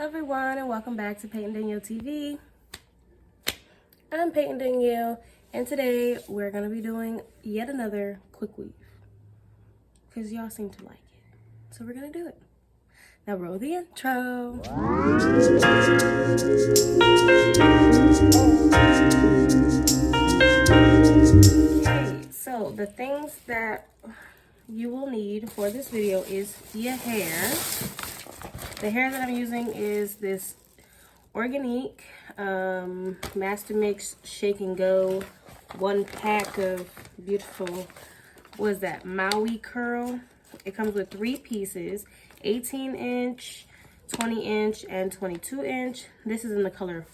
Hello everyone, and welcome back to PaytonDanelleTV. I'm Payton Danielle, and today we're going to be doing yet another quick weave because y'all seem to like it, so we're going to do it. Now roll the intro. Okay, so the things that you will need for this video is your hair. The hair that I'm using is this Organique Master Mix Shake and Go 1 pack of beautiful, what is that, Maui curl. It comes with 3 pieces, 18 inch, 20 inch, and 22 inch. This is in the color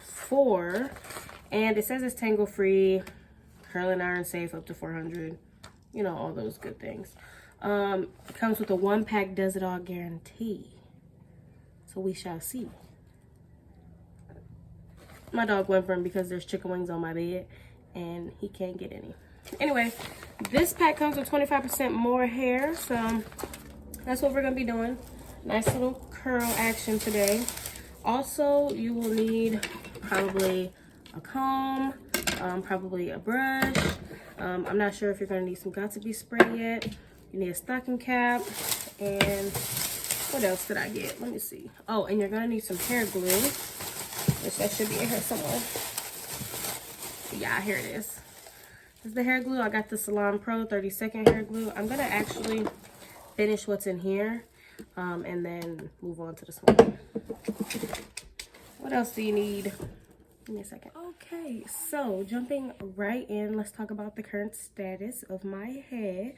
4, and it says it's tangle free, curling iron safe up to 400, you know, all those good things. It comes with a 1 pack does it all guarantee. So we shall see. My dog went from because there's chicken wings on my bed and he can't get any. Anyway, this pack comes with 25% more hair, so that's what we're gonna be doing. Nice little curl action today. Also, you will need probably a comb, probably a brush. I'm not sure if you're gonna need some got-to-be spray yet. You need a stocking cap, and what else did I get? Let me see. Oh, and you're gonna need some hair glue, which that should be in here somewhere. Yeah, here it is. This is the hair glue. I got the Salon Pro 30-second hair glue. I'm gonna actually finish what's in here, and then move on to the small one. What else do you need? Give me a second. Okay, so jumping right in, let's talk about the current status of my hair.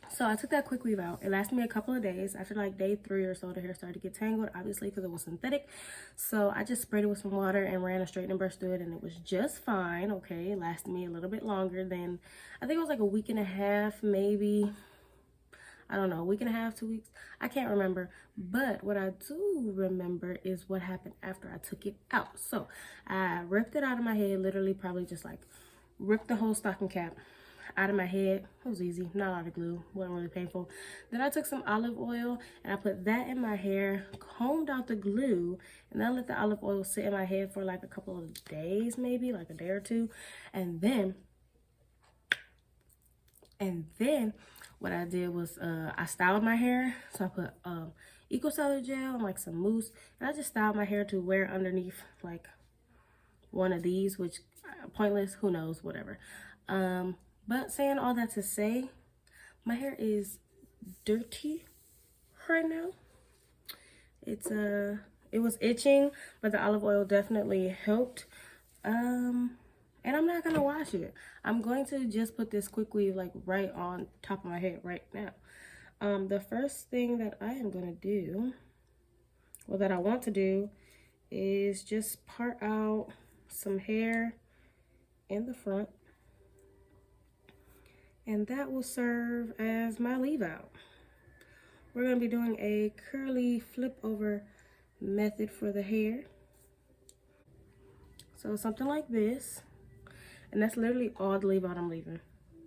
So I took that quick weave out. It lasted me a couple of days. After like day 3 or so, the hair started to get tangled, obviously because it was synthetic. So I just sprayed it with some water and ran a straightening brush through it, and it was just fine. Okay, it lasted me a little bit longer than, I think it was like a week and a half, maybe. I don't know, a week and a half, 2 weeks. I can't remember. But what I do remember is what happened after I took it out. So I ripped it out of my head, literally probably just like ripped the whole stocking cap out of my head. It was easy, not a lot of glue, wasn't really painful. Then I took some olive oil and I put that in my hair, combed out the glue, and then I let the olive oil sit in my head for like a couple of days, maybe like a day or two. And then what I did was I styled my hair. So I put Eco Styler gel and like some mousse, and I just styled my hair to wear underneath like one of these, which pointless, who knows, whatever. But saying all that to say, my hair is dirty right now. It was itching, but the olive oil definitely helped. And I'm not gonna wash it. I'm going to just put this quick weave like right on top of my head right now. The first thing that I am gonna do, well, that I want to do, is just part out some hair in the front. And that will serve as my leave out. We're gonna be doing a curly flip over method for the hair. So something like this. And that's literally all the leave out I'm leaving,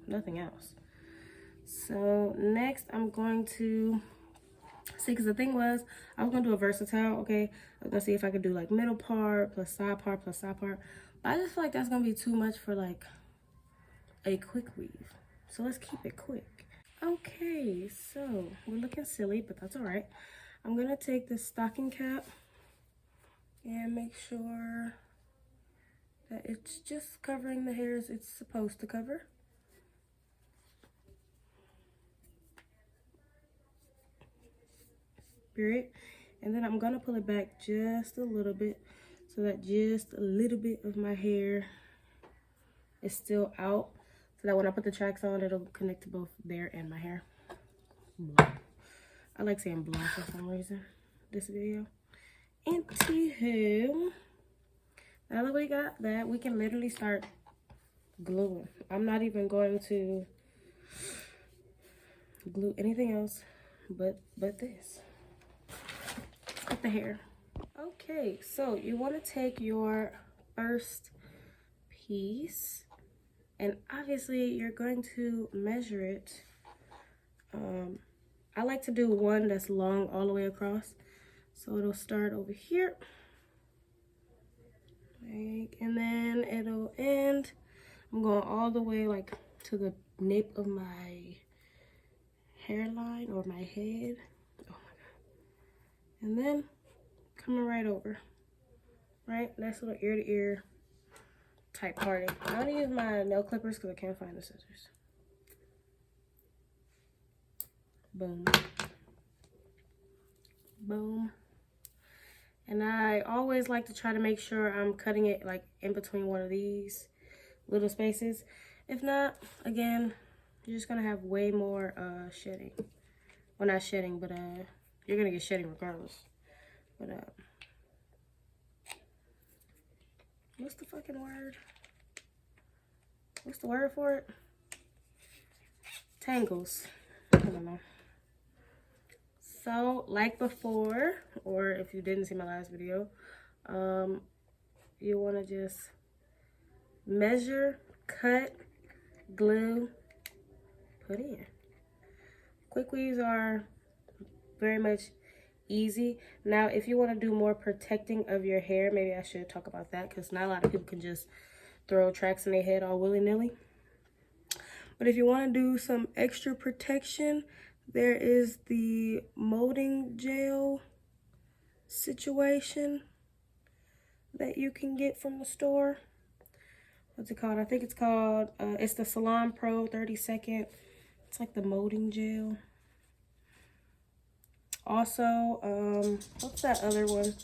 nothing else. So next I'm going to see, because the thing was, I was gonna do a versatile, okay? I was gonna see if I could do like middle part plus side part plus side part. But I just feel like that's gonna be too much for like a quick weave. So let's keep it quick. Okay, so we're looking silly, but that's all right. I'm gonna take this stocking cap and make sure that it's just covering the hairs it's supposed to cover. Period. And then I'm gonna pull it back just a little bit so that just a little bit of my hair is still out, so that when I put the tracks on, it'll connect to both there and my hair. Blah. I like saying blah for some reason, this video. Anywho, now that we got that, we can literally start gluing. I'm not even going to glue anything else but this with the hair. Okay, so you want to take your first piece, and obviously you're going to measure it. I like to do one that's long all the way across. So it'll start over here. Like, and then it'll end. I'm going all the way like to the nape of my hairline or my head. Oh my God. And then coming right over. Right? Nice little ear to ear type parting. I'm gonna use my nail clippers because I can't find the scissors. Boom. Boom. And I always like to try to make sure I'm cutting it like in between one of these little spaces. If not, again, you're just gonna have way more shedding. Well, not shedding, but you're gonna get shedding regardless. But what's the fucking word? What's the word for it? Tangles. I don't know. So, like before, or if you didn't see my last video, you want to just measure, cut, glue, put in. Quickweaves are very much easy. Now, if you want to do more protecting of your hair, maybe I should talk about that, because not a lot of people can just throw tracks in their head all willy-nilly. But if you want to do some extra protection, there is the molding gel situation that you can get from the store. What's it called? I think it's called, it's the Salon Pro 30-second. It's like the molding gel. Also, what's that other one?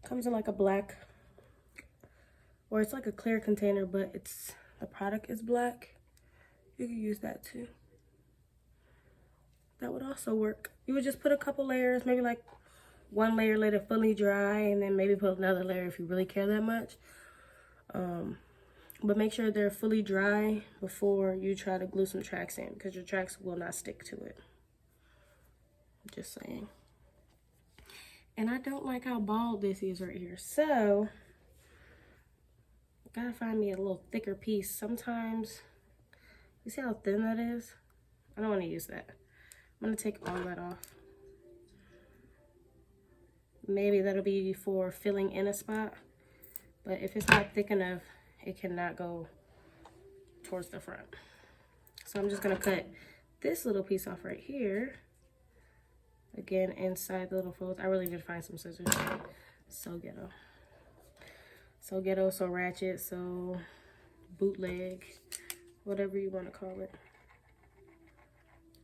Comes in like a black, or it's like a clear container, but it's, the product is black. You can use that too. That would also work. You would just put a couple layers, maybe like one layer, let it fully dry, and then maybe put another layer if you really care that much. But make sure they're fully dry before you try to glue some tracks in, because your tracks will not stick to it. Just saying. And I don't like how bald this is right here. So, gotta find me a little thicker piece. Sometimes, you see how thin that is? I don't want to use that. I'm going to take all that off. Maybe that'll be for filling in a spot. But if it's not thick enough, it cannot go towards the front. So I'm just going to cut this little piece off right here. Again, inside the little folds. I really need to find some scissors. So ghetto. So ghetto, so ratchet, so bootleg. Whatever you want to call it.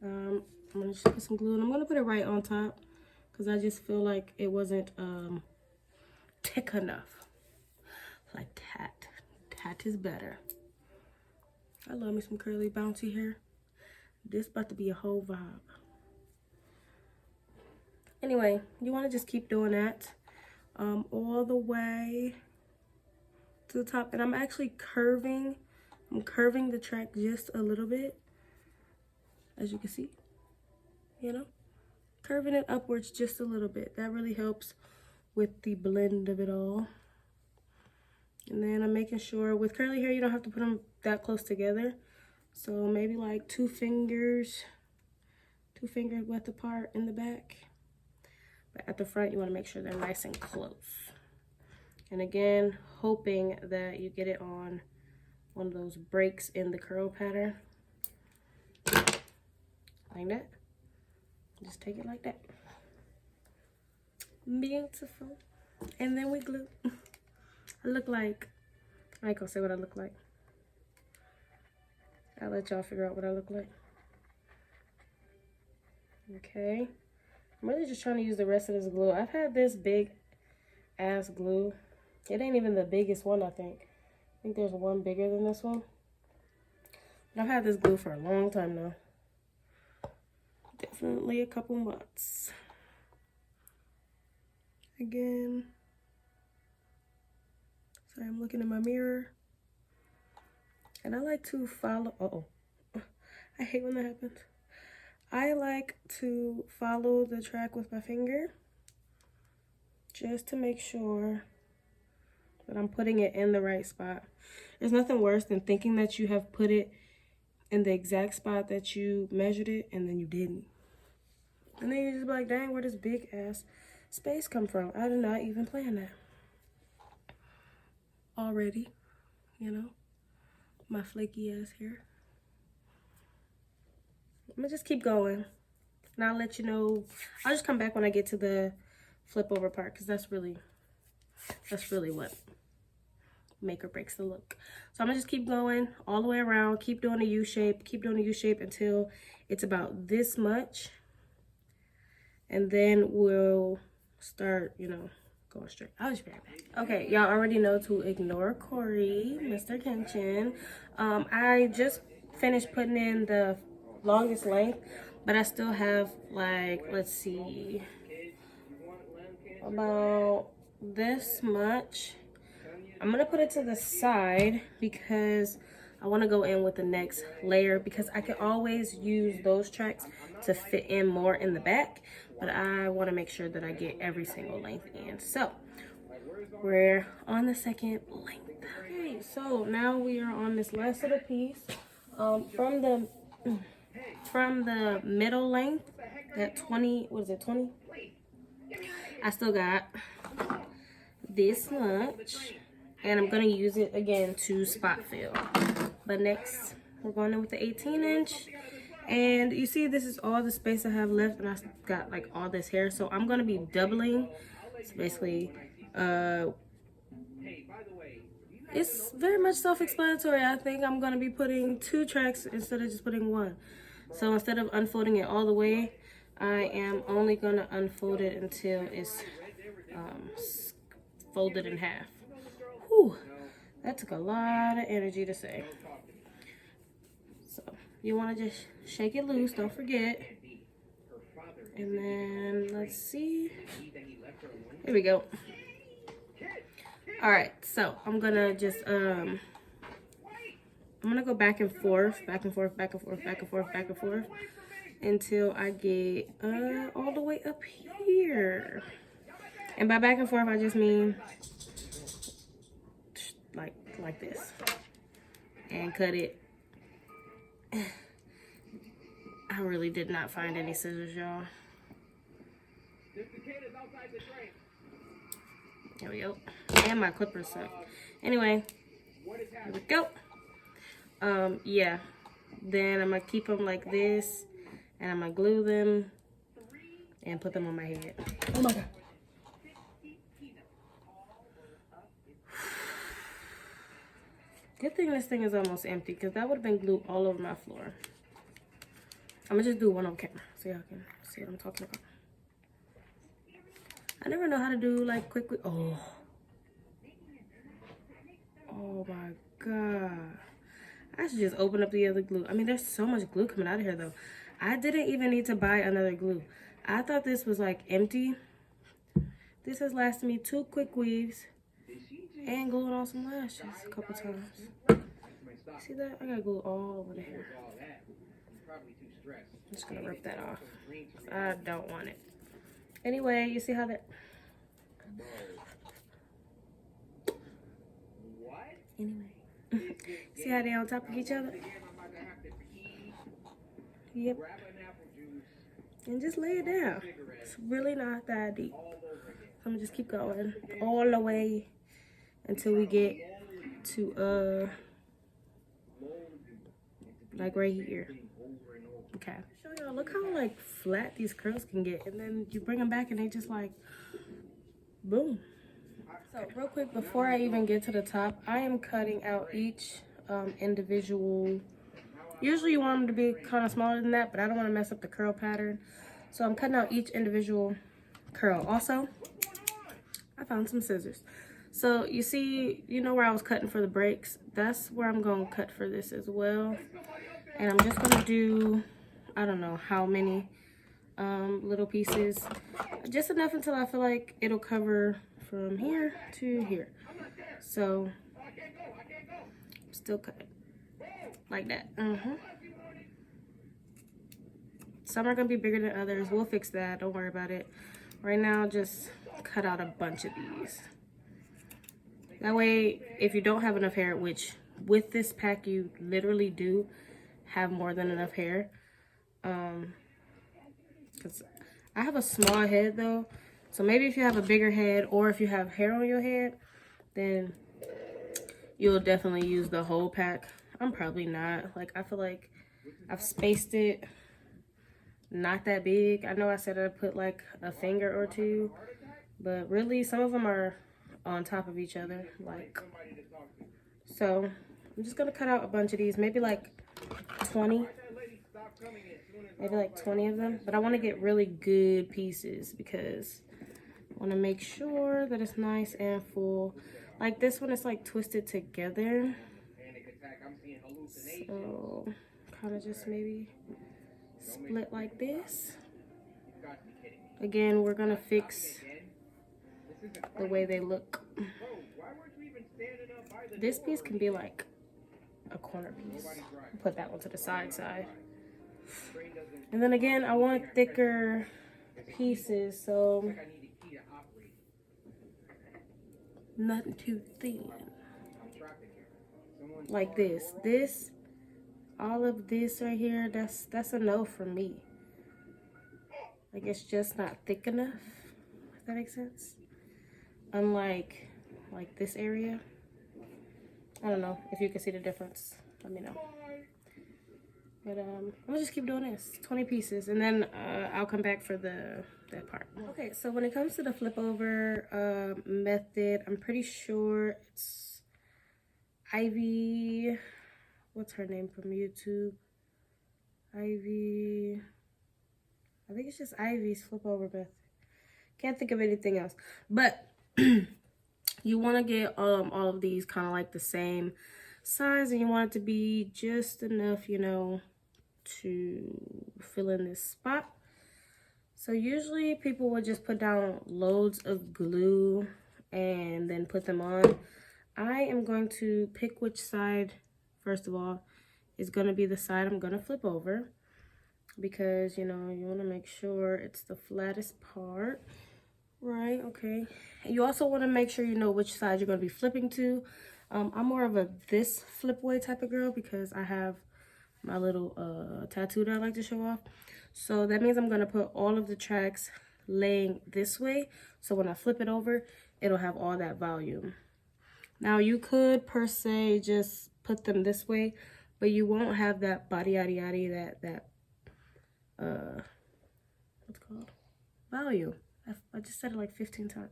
I'm going to just put some glue, and I'm going to put it right on top because I just feel like it wasn't thick enough. Like that. That is better. I love me some curly bouncy hair. This about to be a whole vibe. Anyway, you want to just keep doing that all the way to the top. And I'm actually curving. I'm curving the track just a little bit, as you can see. You know, curving it upwards just a little bit. That really helps with the blend of it all. And then I'm making sure, with curly hair, you don't have to put them that close together. So maybe like two fingers width apart in the back. But at the front, you want to make sure they're nice and close. And again, hoping that you get it on one of those breaks in the curl pattern. Like that. Just take it like that. Beautiful. And then we glue. I look like, I ain't gonna say what I look like. I'll let y'all figure out what I look like. Okay. I'm really just trying to use the rest of this glue. I've had this big ass glue. It ain't even the biggest one, I think. I think there's one bigger than this one. But I've had this glue for a long time now. Definitely a couple months. Again. Sorry, I'm looking in my mirror. And I like to follow, I hate when that happens. I like to follow the track with my finger just to make sure that I'm putting it in the right spot. There's nothing worse than thinking that you have put it in the exact spot that you measured it and then you didn't. And then you just be like, dang, where does big ass space come from? I did not even plan that. Already, you know, my flaky ass hair. I'm gonna just keep going. And I'll let you know. I'll just come back when I get to the flip over part, because that's really what make or breaks the look. So I'm gonna just keep going all the way around, keep doing a U shape, until it's about this much. And then we'll start, you know, going straight. I'll just be right back. Okay, y'all already know to ignore Corey, Mr. Kenshin. I just finished putting in the longest length, but I still have, like, let's see, about this much. I'm gonna put it to the side because I want to go in with the next layer, because I can always use those tracks to fit in more in the back, but I want to make sure that I get every single length in. So we're on the second length. Okay, so now we are on this last little piece. From the middle length, that 20, what is it, 20? I still got this much, and I'm gonna use it again to spot fill. But next, we're going in with the 18-inch. And you see, this is all the space I have left, and I got like all this hair. So I'm gonna be doubling. So basically, it's very much self-explanatory. I think I'm gonna be putting 2 tracks instead of just putting 1. So instead of unfolding it all the way, I am only gonna unfold it until it's folded in half. Whew, that took a lot of energy to say. So you want to just shake it loose, don't forget. And then let's see, here we go. All right, so I'm gonna just I'm gonna go back and forth until I get all the way up here. And by back and forth, I just mean like this, and cut it. I really did not find any scissors, y'all. There we go. And my clippers suck. Anyway, here we go. Yeah. Then I'm gonna keep them like this, and I'm gonna glue them and put them on my head. Oh my god. Good thing this thing is almost empty, because that would have been glue all over my floor. I'm gonna just do one on camera so y'all can see what I'm talking about. I never know how to do like quick. Oh my god. I should just open up the other glue. I mean, there's so much glue coming out of here though. I didn't even need to buy another glue. I thought this was like empty. This has lasted me 2 quick weaves and gluing on some lashes a couple times. See that? I gotta glue all over the hair. I'm just gonna rip that off. I don't want it. Anyway, you see how that... Anyway. See how they're on top of each other? Yep. And just lay it down. It's really not that deep. I'm gonna just keep going all the way until we get to like right here. Okay. Show y'all, look how like flat these curls can get, and then you bring them back and they just like boom. So real quick, before I even get to the top, I am cutting out each individual. Usually you want them to be kind of smaller than that, but I don't want to mess up the curl pattern, so I'm cutting out each individual curl. Also, I found some scissors. So you see, you know where I was cutting for the breaks? That's where I'm going to cut for this as well. And I'm just going to do, I don't know how many little pieces. Just enough until I feel like it'll cover from here to here. So, still cut like that. Some are going to be bigger than others. We'll fix that. Don't worry about it. Right now, just cut out a bunch of these. That way, if you don't have enough hair, which with this pack you literally do have more than enough hair, because I have a small head though, so maybe if you have a bigger head or if you have hair on your head, then you'll definitely use the whole pack. I'm probably not. Like, I feel like I've spaced it not that big. I know I said I'd put like a finger or two, but really some of them are on top of each other, like so. I'm just gonna cut out a bunch of these, maybe like 20, maybe like 20 of them, but I want to get really good pieces because I want to make sure that it's nice and full. Like this one is like twisted together, so kind of just maybe split like this. Again, we're gonna fix the way they look. This piece can be like a corner piece. Put that one to the side. And then again, I want thicker pieces, so nothing too thin. Like this, all of this right here, that's a no for me. Like, it's just not thick enough, if that makes sense. Unlike like this area. I don't know if you can see the difference. Let me know. But I'm gonna just keep doing this, 20 pieces, and then I'll come back for that part. Okay, so when it comes to the flip over method, I'm pretty sure it's Ivy. What's her name from YouTube? Ivy. I think it's just Ivy's flip over method. Can't think of anything else. But you want to get all of these kind of like the same size, and you want it to be just enough, you know, to fill in this spot. So usually people would just put down loads of glue and then put them on. I am going to pick which side, first of all, is going to be the side I'm going to flip over, because, you know, you want to make sure it's the flattest part. Right, okay. You also want to make sure you know which side you're going to be flipping to. I'm more of a this flip way type of girl because I have my little tattoo that I like to show off. So that means I'm going to put all of the tracks laying this way. So when I flip it over, it'll have all that volume. Now you could per se just put them this way, but you won't have that body yaddy that what's it called? Volume. I just said it like 15 times.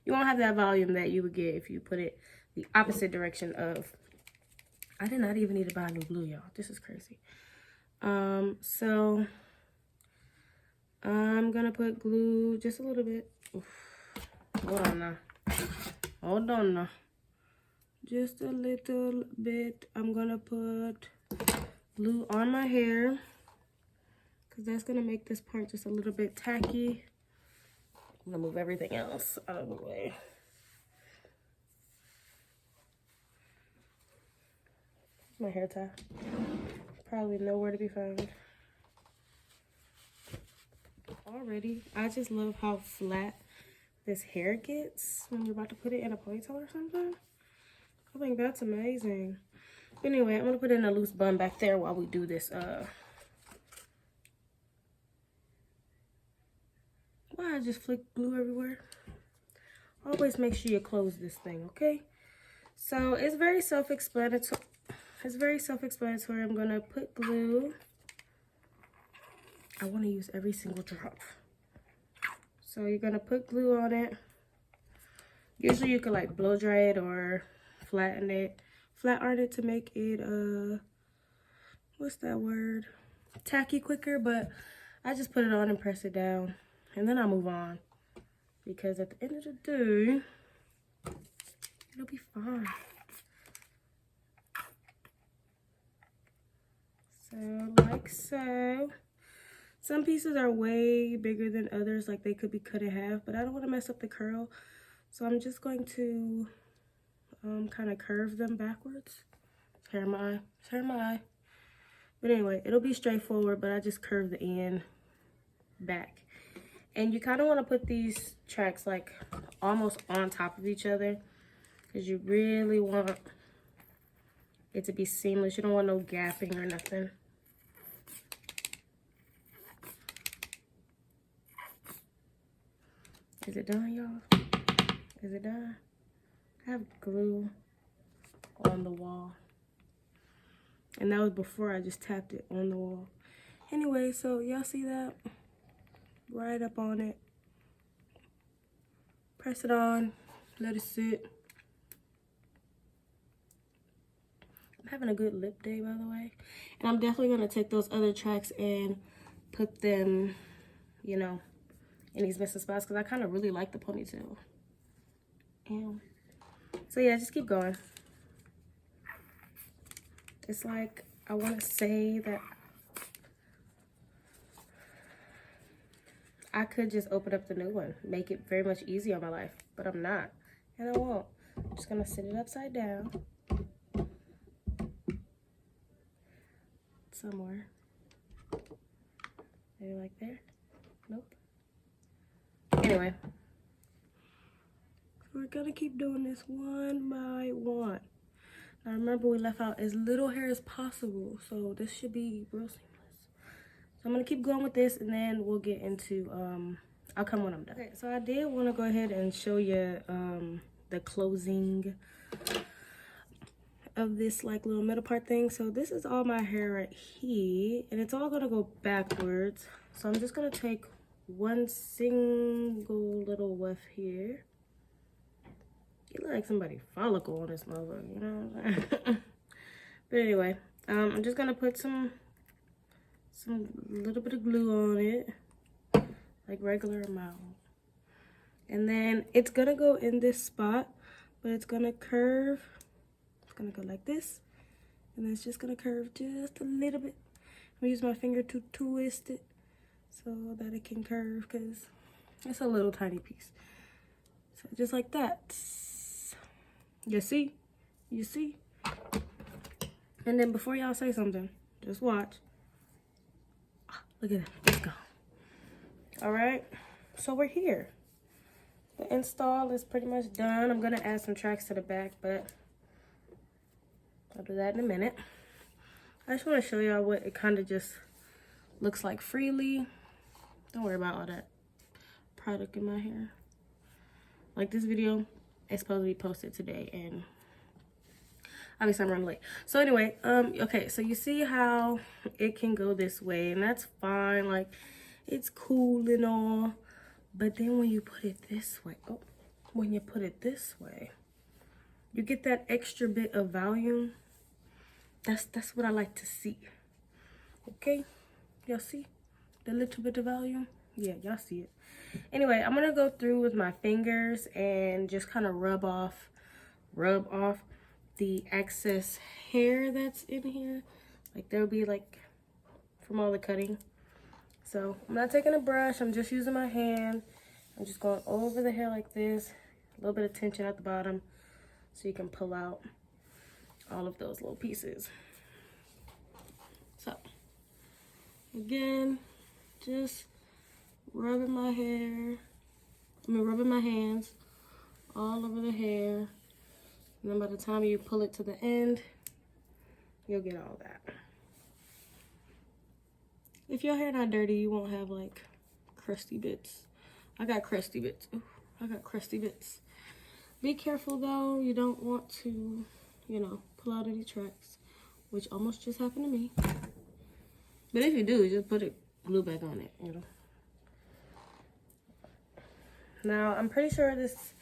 You won't have that volume that you would get if you put it the opposite direction of. I did not even need to buy new glue, y'all. This is crazy. So I'm gonna put glue just a little bit. Oof. Hold on now. Hold on now. Just a little bit. I'm gonna put glue on my hair because that's gonna make this part just a little bit tacky. I'm gonna move everything else out of the way. My hair tie. Probably nowhere to be found. Already, I just love how flat this hair gets when you're about to put it in a ponytail or something. I think that's amazing. Anyway, I'm gonna put in a loose bun back there while we do this. Why I just flick glue everywhere? Always make sure you close this thing, okay? So it's very self-explanatory. I'm gonna put glue. I want to use every single drop. So you're gonna put glue on it. Usually you could like blow dry it or flat iron it to make it what's that word? Tacky quicker, but I just put it on and press it down. And then I'll move on, because at the end of the day, it'll be fine. So, like so. Some pieces are way bigger than others, like they could be cut in half, but I don't want to mess up the curl. So I'm just going to kind of curve them backwards. Tear my eye. But anyway, it'll be straightforward, but I just curve the end back. And you kind of want to put these tracks like almost on top of each other, because you really want it to be seamless. You don't want no gapping or nothing. Is it done, y'all? Is it done? I have glue on the wall. And that was before I just tapped it on the wall. Anyway, so y'all see that? Right up on it. Press it on. Let it sit. I'm having a good lip day, by the way. And I'm definitely going to take those other tracks and put them, you know, in these missing spots. Because I kind of really like the ponytail. And so yeah, just keep going. It's like, I want to say that I could just open up the new one, make it very much easier on my life, but I'm not, and I won't. I'm just gonna sit it upside down somewhere. Maybe like there. Nope. Anyway, so we're gonna keep doing this one by one. Now remember, we left out as little hair as possible, so this should be real seamless. So I'm gonna keep going with this, and then we'll get into I'll come when I'm done. Okay, so I did want to go ahead and show you the closing of this like little middle part thing. So this is all my hair right here, and it's all gonna go backwards. So I'm just gonna take one single little whiff here. You look like somebody follicle on this motherfucker, you know what I'm saying? But anyway, I'm just gonna put some little bit of glue on it, like regular amount, and then it's gonna go in this spot, but it's gonna curve. It's gonna go like this, and then it's just gonna curve just a little bit. I'm gonna use my finger to twist it so that it can curve, because it's a little tiny piece. So just like that. You see? You see? And then before y'all say something, just watch. Look at that. Let's go. All right. So we're here. The install is pretty much done. I'm going to add some tracks to the back, but I'll do that in a minute. I just want to show y'all what it kind of just looks like freely. Don't worry about all that product in my hair. Like, this video is supposed to be posted today, and obviously I'm running late. So anyway, okay, so you see how it can go this way, and that's fine. Like, it's cool and all, but then when you put it this way, when you put it this way, you get that extra bit of volume. That's what I like to see. Okay, y'all see the little bit of volume? Yeah, y'all see it. Anyway, I'm gonna go through with my fingers and just kind of rub off the excess hair that's in here. Like, there'll be like from all the cutting. So I'm not taking a brush, I'm just using my hand. I'm just going over the hair like this, a little bit of tension at the bottom so you can pull out all of those little pieces. So again, just rubbing my hands all over the hair. And then by the time you pull it to the end, you'll get all that. If your hair not dirty, you won't have like crusty bits. I got crusty bits. Ooh, I got crusty bits. Be careful though. You don't want to, you know, pull out any tracks, which almost just happened to me. But if you do, just put it glue back on it, you know. Now, I'm pretty sure this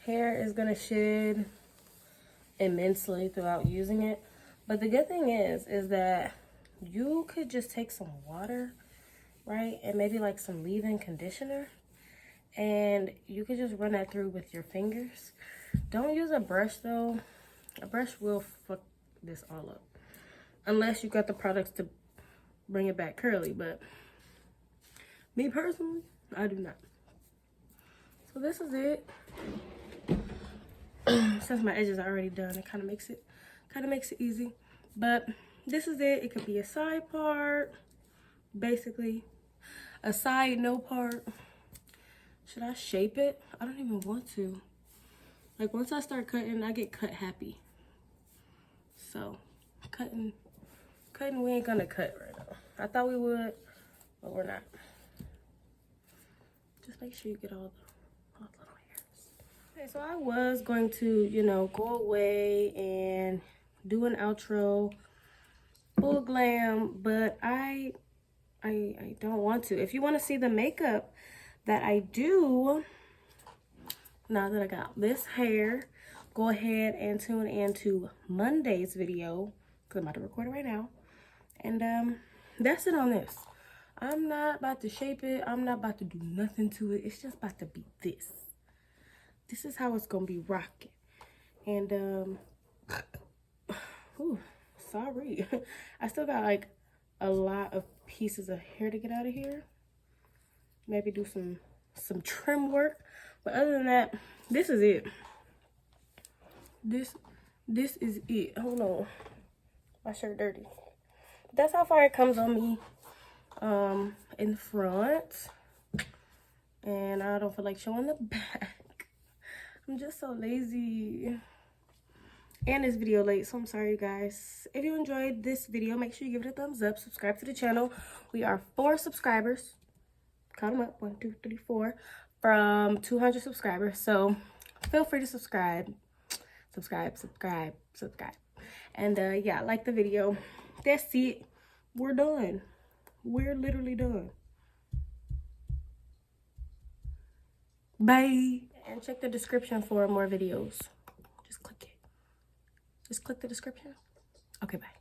hair is gonna shed immensely throughout using it. But the good thing is that you could just take some water, right? And maybe like some leave-in conditioner. And you could just run that through with your fingers. Don't use a brush though. A brush will fuck this all up. Unless you got the products to bring it back curly. But me personally, I do not. So this is it. Since my edges are already done, it kind of makes it easy. But this is it. It could be a side part, basically a side no part. Should I shape it? I don't even want to. Like, once I start cutting, I get cut happy. So cutting, we ain't gonna cut right now. I thought we would, but we're not. Just make sure you get all little hairs. Okay, so I was going to, you know, go away and do an outro, full glam, but I don't want to. If you want to see the makeup that I do, now that I got this hair, go ahead and tune into Monday's video, because I'm about to record it right now. And that's it on this. I'm not about to shape it. I'm not about to do nothing to it. It's just about to be this. This is how it's gonna be rocking. And ooh, sorry. I still got like a lot of pieces of hair to get out of here. Maybe do some trim work. But other than that, this is it. This is it. Hold on. My shirt dirty. That's how far it comes on me in the front. And I don't feel like showing the back. I'm just so lazy. And this video late, so I'm sorry, you guys. If you enjoyed this video, make sure you give it a thumbs up. Subscribe to the channel. We are 4 subscribers. Count them up. 1, 2, 3, 4. From 200 subscribers. So feel free to subscribe. Subscribe. And yeah, like the video. That's it. We're done. We're literally done. Bye. And check the description for more videos. Just click it. Just click the description. Okay, bye.